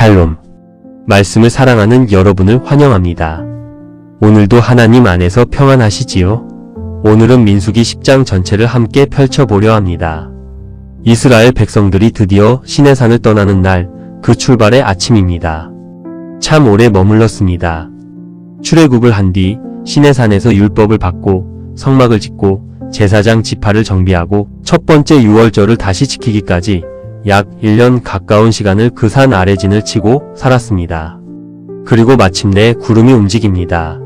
샬롬. 말씀을 사랑하는 여러분을 환영합니다. 오늘도 하나님 안에서 평안하시지요? 오늘은 민수기 10장 전체를 함께 펼쳐보려 합니다. 이스라엘 백성들이 드디어 시내산을 떠나는 날, 그 출발의 아침입니다. 참 오래 머물렀습니다. 출애굽을 한 뒤 시내산에서 율법을 받고 성막을 짓고 제사장 지파를 정비하고 첫 번째 유월절을 다시 지키기까지 약 1년 가까운 시간을 그 산 아래 진을 치고 살았습니다. 그리고 마침내 구름이 움직입니다.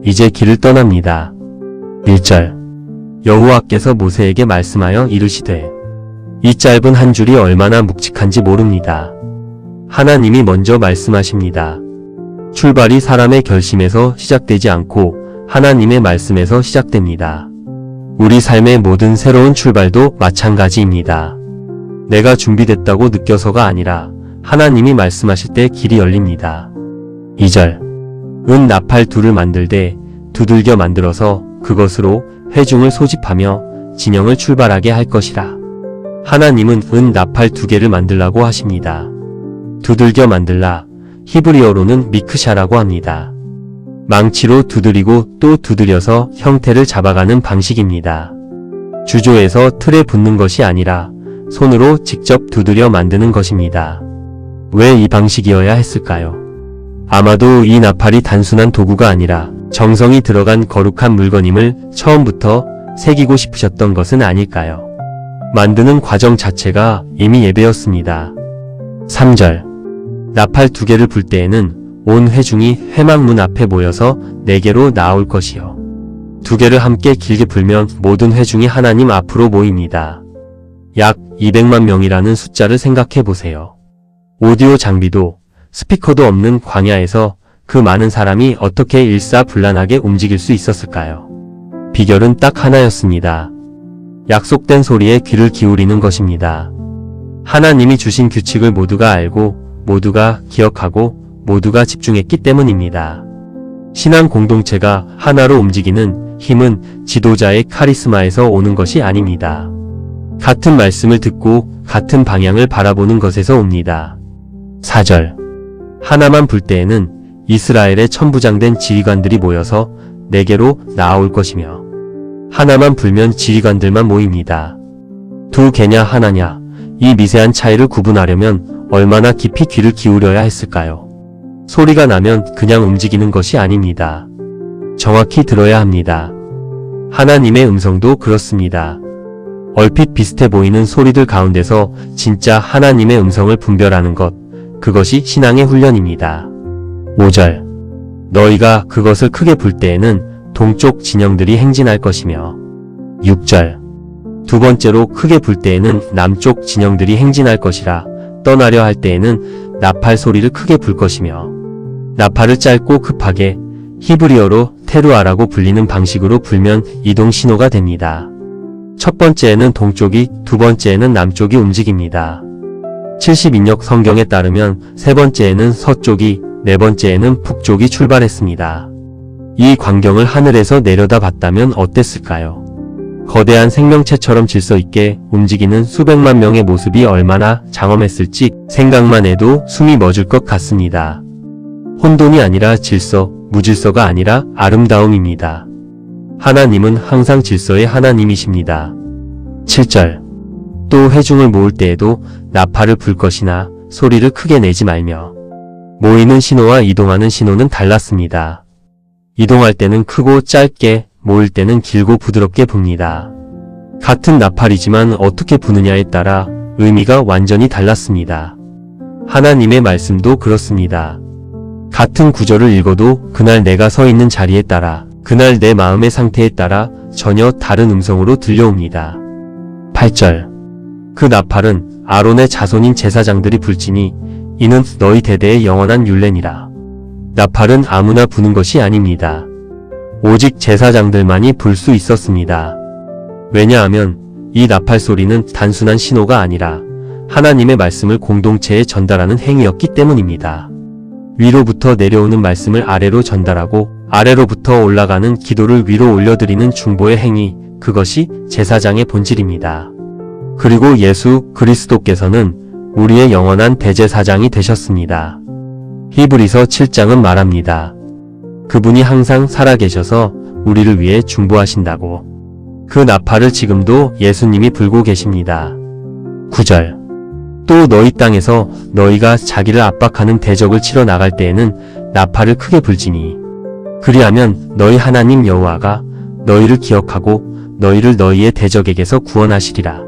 이제 길을 떠납니다. 1절. 여호와께서 모세에게 말씀하여 이르시되. 이 짧은 한 줄이 얼마나 묵직한지 모릅니다. 하나님이 먼저 말씀하십니다. 출발이 사람의 결심에서 시작되지 않고 하나님의 말씀에서 시작됩니다. 우리 삶의 모든 새로운 출발도 마찬가지입니다. 내가 준비됐다고 느껴서가 아니라 하나님이 말씀하실 때 길이 열립니다. 2절. 은 나팔 둘을 만들되 두들겨 만들어서 그것으로 회중을 소집하며 진영을 출발하게 할 것이라. 하나님은 은 나팔 2개를 만들라고 하십니다. 두들겨 만들라, 히브리어로는 미크샤라고 합니다. 망치로 두드리고 또 두드려서 형태를 잡아가는 방식입니다. 주조에서 틀에 붙는 것이 아니라 손으로 직접 두드려 만드는 것입니다. 왜 이 방식이어야 했을까요? 아마도 이 나팔이 단순한 도구가 아니라 정성이 들어간 거룩한 물건임을 처음부터 새기고 싶으셨던 것은 아닐까요? 만드는 과정 자체가 이미 예배였습니다. 3절. 나팔 2개를 불 때에는 온 회중이 회막문 앞에 모여서 4개로 나올 것이요. 2개를 함께 길게 불면 모든 회중이 하나님 앞으로 모입니다. 약 200만 명이라는 숫자를 생각해 보세요. 오디오 장비도 스피커도 없는 광야에서 그 많은 사람이 어떻게 일사불란하게 움직일 수 있었을까요? 비결은 딱 하나였습니다. 약속된 소리에 귀를 기울이는 것입니다. 하나님이 주신 규칙을 모두가 알고 모두가 기억하고 모두가 집중했기 때문입니다. 신앙 공동체가 하나로 움직이는 힘은 지도자의 카리스마에서 오는 것이 아닙니다. 같은 말씀을 듣고 같은 방향을 바라보는 것에서 옵니다. 4절. 하나만 불 때에는 이스라엘의 천부장된 지휘관들이 모여서 4개로 나아올 것이며 하나만 불면 지휘관들만 모입니다. 2개냐 하나냐, 이 미세한 차이를 구분하려면 얼마나 깊이 귀를 기울여야 했을까요? 소리가 나면 그냥 움직이는 것이 아닙니다. 정확히 들어야 합니다. 하나님의 음성도 그렇습니다. 얼핏 비슷해 보이는 소리들 가운데서 진짜 하나님의 음성을 분별하는 것, 그것이 신앙의 훈련입니다. 5절. 너희가 그것을 크게 불 때에는 동쪽 진영들이 행진할 것이며 6절. 두 번째로 크게 불 때에는 남쪽 진영들이 행진할 것이라. 떠나려 할 때에는 나팔 소리를 크게 불 것이며 나팔을 짧고 급하게 히브리어로 테루아라고 불리는 방식으로 불면 이동 신호가 됩니다. 첫 번째에는 동쪽이, 두 번째에는 남쪽이 움직입니다. 70인역 성경에 따르면 세 번째에는 서쪽이, 네 번째에는 북쪽이 출발했습니다. 이 광경을 하늘에서 내려다 봤다면 어땠을까요? 거대한 생명체처럼 질서있게 움직이는 수백만 명의 모습이 얼마나 장엄했을지 생각만 해도 숨이 멎을 것 같습니다. 혼돈이 아니라 질서, 무질서가 아니라 아름다움입니다. 하나님은 항상 질서의 하나님이십니다. 7절. 또 회중을 모을 때에도 나팔을 불 것이나 소리를 크게 내지 말며. 모이는 신호와 이동하는 신호는 달랐습니다. 이동할 때는 크고 짧게, 모일 때는 길고 부드럽게 붑니다. 같은 나팔이지만 어떻게 부느냐에 따라 의미가 완전히 달랐습니다. 하나님의 말씀도 그렇습니다. 같은 구절을 읽어도 그날 내가 서 있는 자리에 따라, 그날 내 마음의 상태에 따라 전혀 다른 음성으로 들려옵니다. 8절. 그 나팔은 아론의 자손인 제사장들이 불지니 이는 너희 대대의 영원한 율례니라. 나팔은 아무나 부는 것이 아닙니다. 오직 제사장들만이 불 수 있었습니다. 왜냐하면 이 나팔 소리는 단순한 신호가 아니라 하나님의 말씀을 공동체에 전달하는 행위였기 때문입니다. 위로부터 내려오는 말씀을 아래로 전달하고 아래로부터 올라가는 기도를 위로 올려드리는 중보의 행위, 그것이 제사장의 본질입니다. 그리고 예수 그리스도께서는 우리의 영원한 대제사장이 되셨습니다. 히브리서 7장은 말합니다. 그분이 항상 살아계셔서 우리를 위해 중보하신다고. 그 나팔을 지금도 예수님이 불고 계십니다. 9절. 또 너희 땅에서 너희가 자기를 압박하는 대적을 치러 나갈 때에는 나팔을 크게 불지니 그리하면 너희 하나님 여호와가 너희를 기억하고 너희를 너희의 대적에게서 구원하시리라.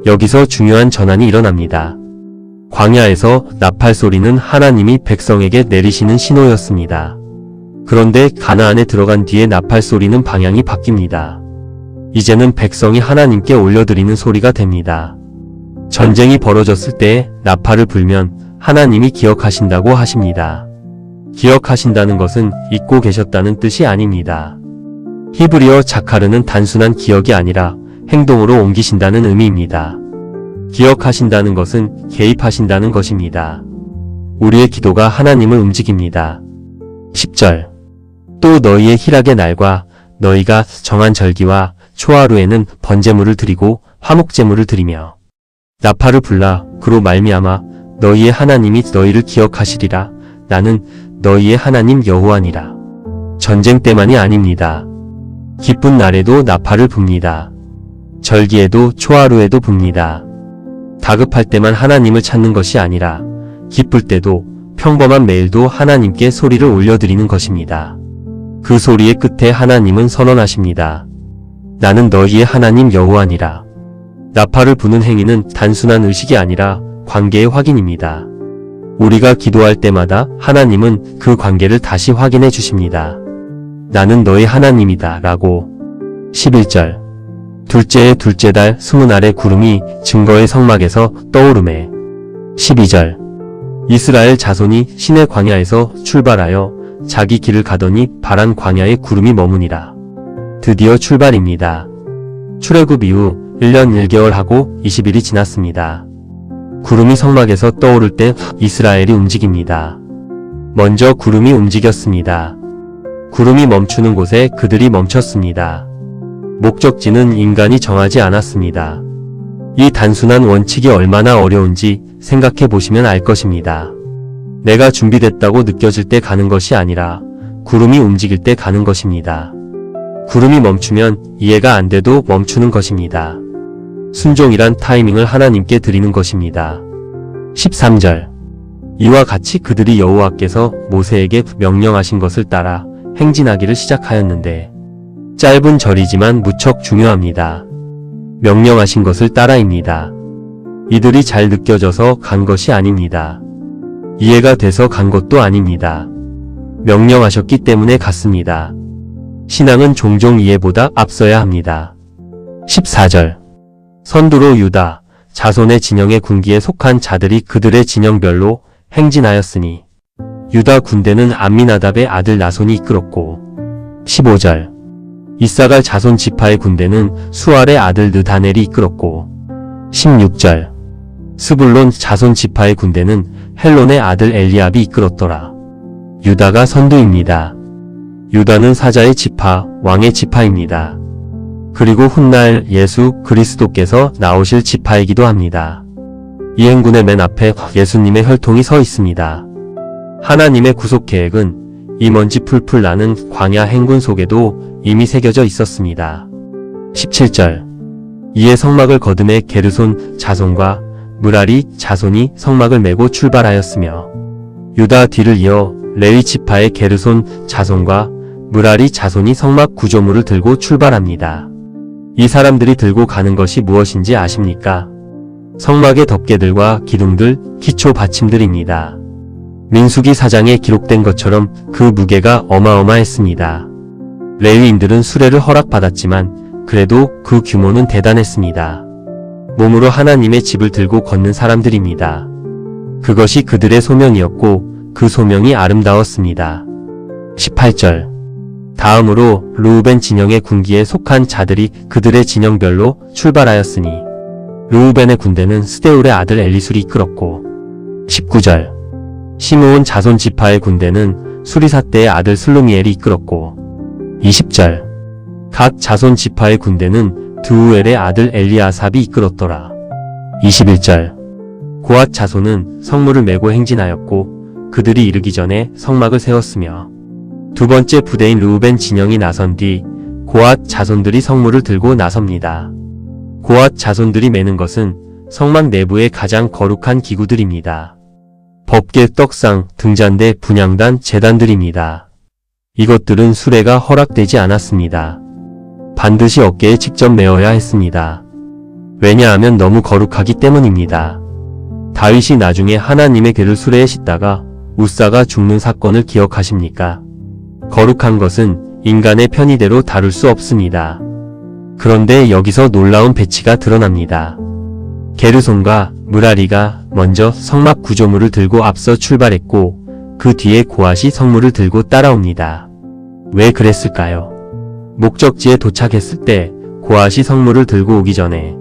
여기서 중요한 전환이 일어납니다. 광야에서 나팔 소리는 하나님이 백성에게 내리시는 신호였습니다. 그런데 가나안에 들어간 뒤에 나팔 소리는 방향이 바뀝니다. 이제는 백성이 하나님께 올려드리는 소리가 됩니다. 전쟁이 벌어졌을 때 나팔을 불면 하나님이 기억하신다고 하십니다. 기억하신다는 것은 잊고 계셨다는 뜻이 아닙니다. 히브리어 자카르는 단순한 기억이 아니라 행동으로 옮기신다는 의미입니다. 기억하신다는 것은 개입하신다는 것입니다. 우리의 기도가 하나님을 움직입니다. 10절. 또 너희의 희락의 날과 너희가 정한 절기와 초하루에는 번제물을 드리고 화목제물을 드리며 나팔을 불라 그로 말미암아 너희의 하나님이 너희를 기억하시리라. 나는 너희의 하나님 여호와니라. 전쟁 때만이 아닙니다. 기쁜 날에도 나팔을 붑니다. 절기에도 초하루에도 붑니다. 다급할 때만 하나님을 찾는 것이 아니라 기쁠 때도 평범한 매일도 하나님께 소리를 올려드리는 것입니다. 그 소리의 끝에 하나님은 선언하십니다. 나는 너희의 하나님 여호와니라. 나팔을 부는 행위는 단순한 의식이 아니라 관계의 확인입니다. 우리가 기도할 때마다 하나님은 그 관계를 다시 확인해 주십니다. 나는 너희 하나님이다 라고. 11절. 둘째의 둘째 달 20알의 구름이 증거의 성막에서 떠오르매. 12절. 이스라엘 자손이 시내 광야에서 출발하여 자기 길을 가더니 바란 광야에 구름이 머무니라. 드디어 출발입니다. 출애굽 이후 1년 1개월 하고 20일이 지났습니다. 구름이 성막에서 떠오를 때 이스라엘이 움직입니다. 먼저 구름이 움직였습니다. 구름이 멈추는 곳에 그들이 멈췄습니다. 목적지는 인간이 정하지 않았습니다. 이 단순한 원칙이 얼마나 어려운지 생각해 보시면 알 것입니다. 내가 준비됐다고 느껴질 때 가는 것이 아니라 구름이 움직일 때 가는 것입니다. 구름이 멈추면 이해가 안 돼도 멈추는 것입니다. 순종이란 타이밍을 하나님께 드리는 것입니다. 13절. 이와 같이 그들이 여호와께서 모세에게 명령하신 것을 따라 행진하기를 시작하였는데 짧은 절이지만 무척 중요합니다. 명령하신 것을 따라입니다. 이들이 잘 느껴져서 간 것이 아닙니다. 이해가 돼서 간 것도 아닙니다. 명령하셨기 때문에 갔습니다. 신앙은 종종 이해보다 앞서야 합니다. 14절. 선두로 유다, 자손의 진영의 군기에 속한 자들이 그들의 진영별로 행진하였으니 유다 군대는 암미나답의 아들 나손이 이끌었고. 15절. 이사갈 자손 지파의 군대는 수알의 아들 느다넬이 이끌었고. 16절. 스불론 자손 지파의 군대는 헬론의 아들 엘리압이 이끌었더라. 유다가 선두입니다. 유다는 사자의 지파, 왕의 지파입니다. 그리고 훗날 예수 그리스도께서 나오실 지파이기도 합니다. 이 행군의 맨 앞에 예수님의 혈통이 서 있습니다. 하나님의 구속 계획은 이 먼지 풀풀 나는 광야 행군 속에도 이미 새겨져 있었습니다. 17절. 이에 성막을 거듭해 게르손 자손과 므라리 자손이 성막을 메고 출발하였으며 유다 뒤를 이어 레위 지파의 게르손 자손과 므라리 자손이 성막 구조물을 들고 출발합니다. 이 사람들이 들고 가는 것이 무엇인지 아십니까? 성막의 덮개들과 기둥들, 기초 받침들입니다. 민수기 4장에 기록된 것처럼 그 무게가 어마어마했습니다. 레위인들은 수레를 허락받았지만 그래도 그 규모는 대단했습니다. 몸으로 하나님의 집을 들고 걷는 사람들입니다. 그것이 그들의 소명이었고 그 소명이 아름다웠습니다. 18절. 다음으로 르우벤 진영의 군기에 속한 자들이 그들의 진영별로 출발하였으니 르우벤의 군대는 스데울의 아들 엘리술이 이끌었고. 19절. 시므온 자손 지파의 군대는 수리사떼의 아들 슬루미엘이 이끌었고. 20절. 각 자손 지파의 군대는 드우엘의 아들 엘리아삽이 이끌었더라. 21절. 고앗 자손은 성물을 메고 행진하였고 그들이 이르기 전에 성막을 세웠으며 두 번째 부대인 르우벤 진영이 나선 뒤 고앗 자손들이 성물을 들고 나섭니다. 고앗 자손들이 메는 것은 성막 내부의 가장 거룩한 기구들입니다. 법궤, 떡상, 등잔대, 분향단, 제단들입니다. 이것들은 수레가 허락되지 않았습니다. 반드시 어깨에 직접 메어야 했습니다. 왜냐하면 너무 거룩하기 때문입니다. 다윗이 나중에 하나님의 궤를 수레에 싣다가 우사가 죽는 사건을 기억하십니까? 거룩한 것은 인간의 편의대로 다룰 수 없습니다. 그런데 여기서 놀라운 배치가 드러납니다. 게르손과 므라리가 먼저 성막 구조물을 들고 앞서 출발했고 그 뒤에 고앗이 성물을 들고 따라옵니다. 왜 그랬을까요? 목적지에 도착했을 때 고앗이 성물을 들고 오기 전에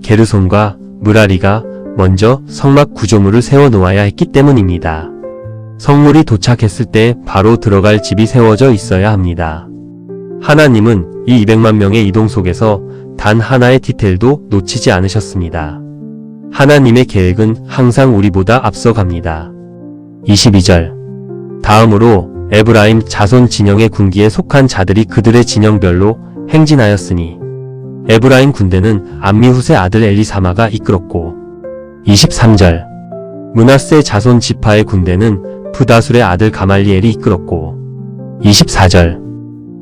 게르손과 므라리가 먼저 성막 구조물을 세워놓아야 했기 때문입니다. 성물이 도착했을 때 바로 들어갈 집이 세워져 있어야 합니다. 하나님은 이 200만 명의 이동 속에서 단 하나의 디테일도 놓치지 않으셨습니다. 하나님의 계획은 항상 우리보다 앞서갑니다. 22절. 다음으로 에브라임 자손 진영의 군기에 속한 자들이 그들의 진영별로 행진하였으니 에브라임 군대는 암미훗의 아들 엘리사마가 이끌었고 23절. 므낫세 자손 지파의 군대는 부다술의 아들 가말리엘이 이끌었고 24절.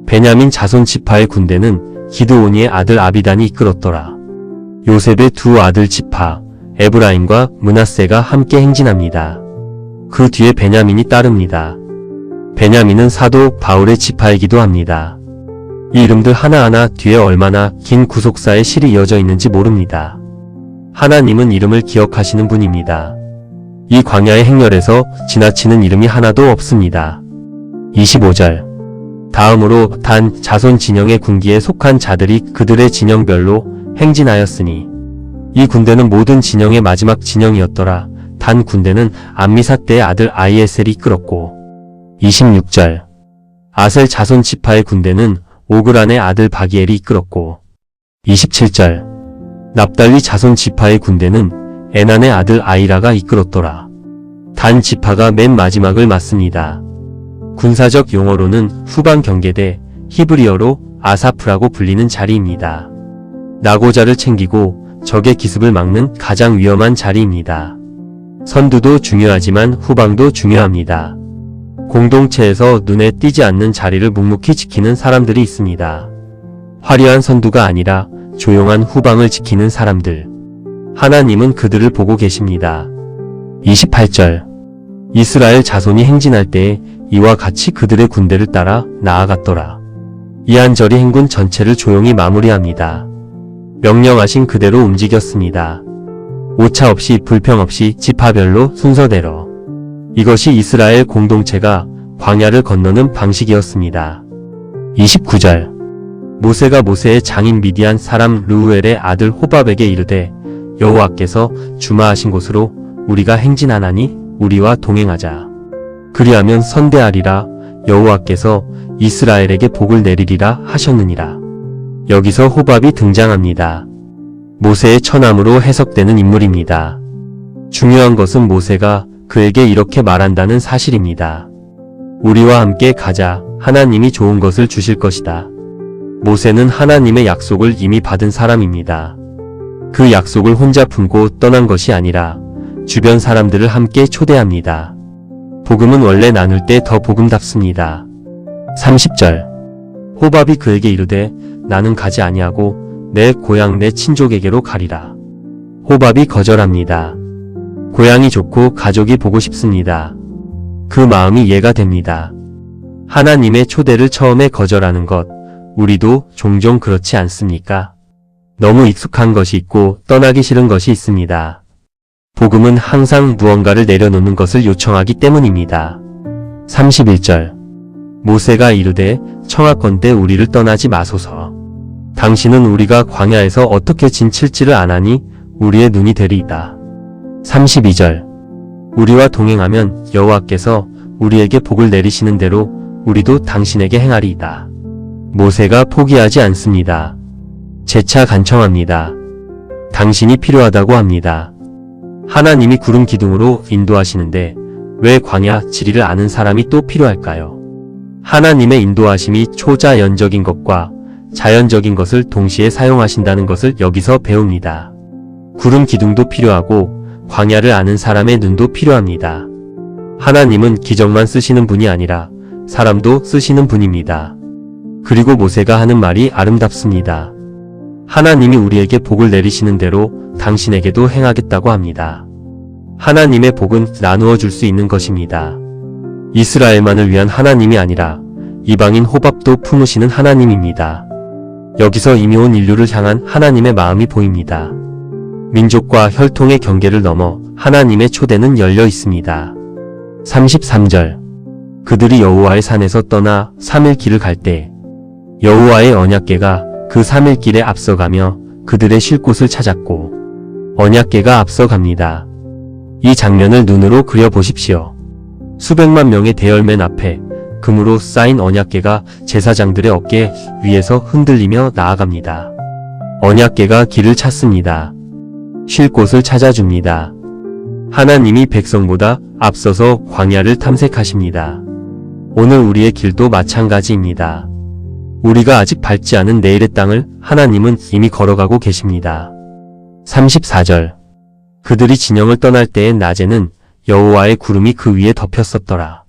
베냐민 자손 지파의 군대는 기드오니의 아들 아비단이 이끌었더라. 요셉의 두 아들 지파 에브라임과 므낫세가 함께 행진합니다. 그 뒤에 베냐민이 따릅니다. 베냐민은 사도 바울의 지파이기도 합니다. 이 이름들 하나하나 뒤에 얼마나 긴 구속사의 실이 이어져 있는지 모릅니다. 하나님은 이름을 기억하시는 분입니다. 이 광야의 행렬에서 지나치는 이름이 하나도 없습니다. 25절. 다음으로 단 자손 진영의 군기에 속한 자들이 그들의 진영별로 행진하였으니 이 군대는 모든 진영의 마지막 진영이었더라. 단 군대는 암미사대의 아들 아이에셀이 이끌었고 26절. 아셀 자손 지파의 군대는 오그란의 아들 바기엘이 이끌었고 27절. 납달리 자손 지파의 군대는 에난의 아들 아이라가 이끌었더라. 단 지파가 맨 마지막을 맡습니다. 군사적 용어로는 후방 경계대, 히브리어로 아사프라고 불리는 자리입니다. 나고자를 챙기고 적의 기습을 막는 가장 위험한 자리입니다. 선두도 중요하지만 후방도 중요합니다. 공동체에서 눈에 띄지 않는 자리를 묵묵히 지키는 사람들이 있습니다. 화려한 선두가 아니라 조용한 후방을 지키는 사람들. 하나님은 그들을 보고 계십니다. 28절. 이스라엘 자손이 행진할 때에 이와 같이 그들의 군대를 따라 나아갔더라. 이한절이 행군 전체를 조용히 마무리합니다. 명령하신 그대로 움직였습니다. 오차 없이 불평 없이 지파별로 순서대로. 이것이 이스라엘 공동체가 광야를 건너는 방식이었습니다. 29절. 모세가 모세의 장인 미디안 사람 르우엘의 아들 호밥에게 이르되 여호와께서 주마하신 곳으로 우리가 행진하나니 우리와 동행하자. 그리하면 선대하리라. 여호와께서 이스라엘에게 복을 내리리라 하셨느니라. 여기서 호밥이 등장합니다. 모세의 처남으로 해석되는 인물입니다. 중요한 것은 모세가 그에게 이렇게 말한다는 사실입니다. 우리와 함께 가자. 하나님이 좋은 것을 주실 것이다. 모세는 하나님의 약속을 이미 받은 사람입니다. 그 약속을 혼자 품고 떠난 것이 아니라 주변 사람들을 함께 초대합니다. 복음은 원래 나눌 때 더 복음답습니다. 30절. 호밥이 그에게 이르되 나는 가지 아니하고 내 고향 내 친족에게로 가리라. 호밥이 거절합니다. 고향이 좋고 가족이 보고 싶습니다. 그 마음이 이해가 됩니다. 하나님의 초대를 처음에 거절하는 것, 우리도 종종 그렇지 않습니까? 너무 익숙한 것이 있고 떠나기 싫은 것이 있습니다. 복음은 항상 무언가를 내려놓는 것을 요청하기 때문입니다. 31절. 모세가 이르되 청하건대 우리를 떠나지 마소서. 당신은 우리가 광야에서 어떻게 진칠지를 아나니 우리의 눈이 되리이다. 32절. 우리와 동행하면 여호와께서 우리에게 복을 내리시는 대로 우리도 당신에게 행하리이다. 모세가 포기하지 않습니다. 재차 간청합니다. 당신이 필요하다고 합니다. 하나님이 구름 기둥으로 인도하시는데 왜 광야 지리를 아는 사람이 또 필요할까요? 하나님의 인도하심이 초자연적인 것과 자연적인 것을 동시에 사용하신다는 것을 여기서 배웁니다. 구름 기둥도 필요하고 광야를 아는 사람의 눈도 필요합니다. 하나님은 기적만 쓰시는 분이 아니라 사람도 쓰시는 분입니다. 그리고 모세가 하는 말이 아름답습니다. 하나님이 우리에게 복을 내리시는 대로 당신에게도 행하겠다고 합니다. 하나님의 복은 나누어 줄 수 있는 것입니다. 이스라엘만을 위한 하나님이 아니라 이방인 호밥도 품으시는 하나님입니다. 여기서 이미 온 인류를 향한 하나님의 마음이 보입니다. 민족과 혈통의 경계를 넘어 하나님의 초대는 열려 있습니다. 33절. 그들이 여호와의 산에서 떠나 3일 길을 갈 때 여호와의 언약궤가 그 3일 길에 앞서가며 그들의 쉴 곳을 찾았고 언약궤가 앞서갑니다. 이 장면을 눈으로 그려보십시오. 수백만 명의 대열맨 앞에 금으로 쌓인 언약궤가 제사장들의 어깨 위에서 흔들리며 나아갑니다. 언약궤가 길을 찾습니다. 쉴 곳을 찾아줍니다. 하나님이 백성보다 앞서서 광야를 탐색하십니다. 오늘 우리의 길도 마찬가지입니다. 우리가 아직 밟지 않은 내일의 땅을 하나님은 이미 걸어가고 계십니다. 34절. 그들이 진영을 떠날 때의 낮에는 여호와의 구름이 그 위에 덮였었더라.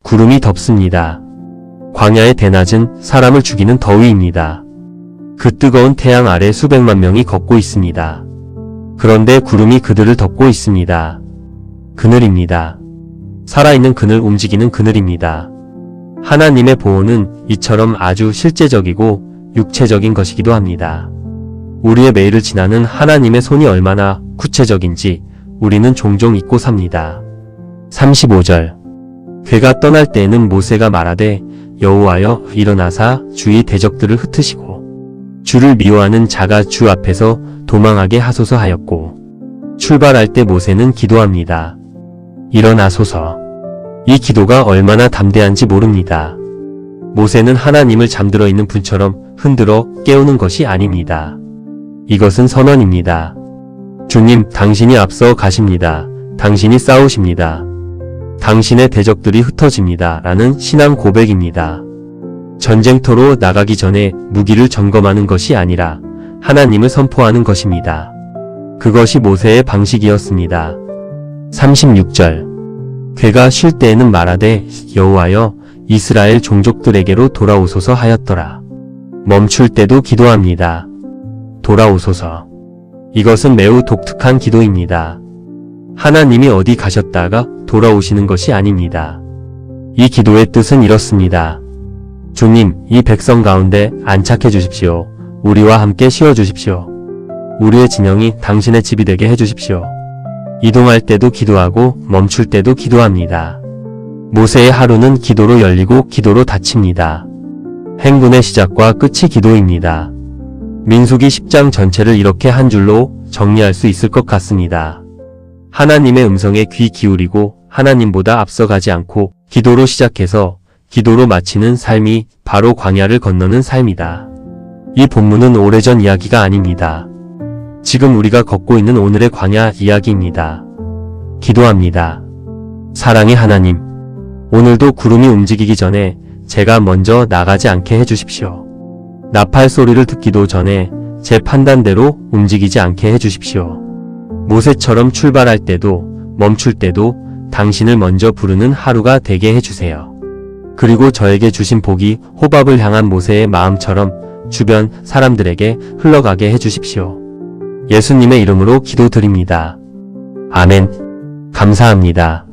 구름이 덮습니다. 광야의 대낮은 사람을 죽이는 더위입니다. 그 뜨거운 태양 아래 수백만 명이 걷고 있습니다. 그런데 구름이 그들을 덮고 있습니다. 그늘입니다. 살아있는 그늘, 움직이는 그늘입니다. 하나님의 보호는 이처럼 아주 실제적이고 육체적인 것이기도 합니다. 우리의 매일을 지나는 하나님의 손이 얼마나 구체적인지 우리는 종종 잊고 삽니다. 35절. 궤가 떠날 때에는 모세가 말하되 여호와여 일어나사 주의 대적들을 흩으시고 주를 미워하는 자가 주 앞에서 도망하게 하소서 하였고 출발할 때 모세는 기도합니다. 일어나소서. 이 기도가 얼마나 담대한지 모릅니다. 모세는 하나님을 잠들어 있는 분처럼 흔들어 깨우는 것이 아닙니다. 이것은 선언입니다. 주님, 당신이 앞서 가십니다. 당신이 싸우십니다. 당신의 대적들이 흩어집니다. 라는 신앙 고백입니다. 전쟁터로 나가기 전에 무기를 점검하는 것이 아니라 하나님을 선포하는 것입니다. 그것이 모세의 방식이었습니다. 36절. 궤가 쉴 때에는 말하되 여호와여 이스라엘 종족들에게로 돌아오소서 하였더라. 멈출 때도 기도합니다. 돌아오소서. 이것은 매우 독특한 기도입니다. 하나님이 어디 가셨다가 돌아오시는 것이 아닙니다. 이 기도의 뜻은 이렇습니다. 주님, 이 백성 가운데 안착해 주십시오. 우리와 함께 쉬어 주십시오. 우리의 진영이 당신의 집이 되게 해 주십시오. 이동할 때도 기도하고 멈출 때도 기도합니다. 모세의 하루는 기도로 열리고 기도로 닫힙니다. 행군의 시작과 끝이 기도입니다. 민수기 10장 전체를 이렇게 한 줄로 정리할 수 있을 것 같습니다. 하나님의 음성에 귀 기울이고 하나님보다 앞서가지 않고 기도로 시작해서 기도로 마치는 삶이 바로 광야를 건너는 삶이다. 이 본문은 오래전 이야기가 아닙니다. 지금 우리가 걷고 있는 오늘의 광야 이야기입니다. 기도합니다. 사랑의 하나님, 오늘도 구름이 움직이기 전에 제가 먼저 나가지 않게 해주십시오. 나팔 소리를 듣기도 전에 제 판단대로 움직이지 않게 해주십시오. 모세처럼 출발할 때도 멈출 때도 당신을 먼저 부르는 하루가 되게 해주세요. 그리고 저에게 주신 복이 호밥을 향한 모세의 마음처럼 주변 사람들에게 흘러가게 해주십시오. 예수님의 이름으로 기도드립니다. 아멘. 감사합니다.